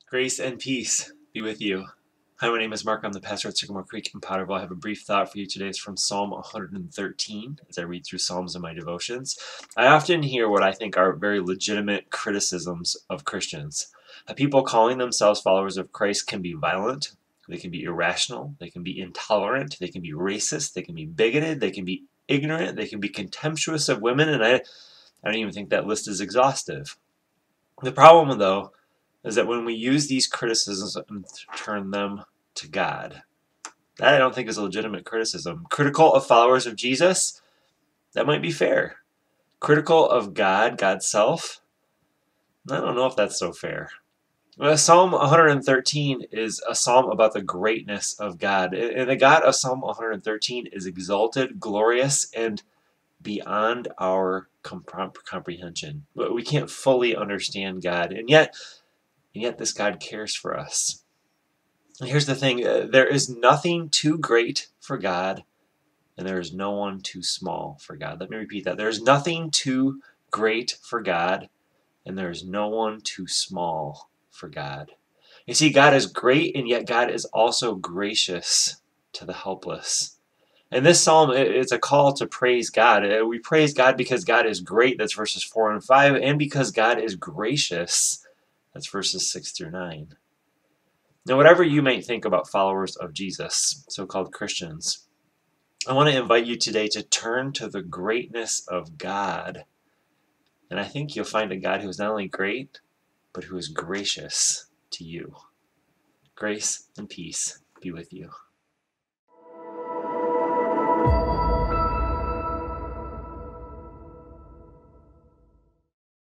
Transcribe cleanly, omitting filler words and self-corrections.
Grace and peace be with you. Hi, my name is Mark. I'm the pastor at Sycamore Creek in Potterville. I have a brief thought for you today. It's from Psalm 113 as I read through Psalms in my devotions. I often hear what I think are very legitimate criticisms of Christians. People calling themselves followers of Christ can be violent, they can be irrational, they can be intolerant, they can be racist, they can be bigoted, they can be ignorant, they can be contemptuous of women, and I don't even think that list is exhaustive. The problem, though, is that when we use these criticisms and turn them to God, that I don't think is a legitimate criticism. Critical of followers of Jesus, that might be fair. Critical of God, God's self, I don't know if that's so fair. Psalm 113 is a psalm about the greatness of God. And the God of Psalm 113 is exalted, glorious, and beyond our comprehension. We can't fully understand God, and yet this God cares for us. And here's the thing, there is nothing too great for God, and there is no one too small for God. Let me repeat that. There is nothing too great for God, and there is no one too small for God. You see, God is great, and yet God is also gracious to the helpless. And this psalm, it's a call to praise God. We praise God because God is great, that's verses 4 and 5, and because God is gracious, that's verses 6 through 9. Now, whatever you might think about followers of Jesus, so-called Christians, I want to invite you today to turn to the greatness of God. And I think you'll find a God who is not only great, but who is gracious to you. Grace and peace be with you.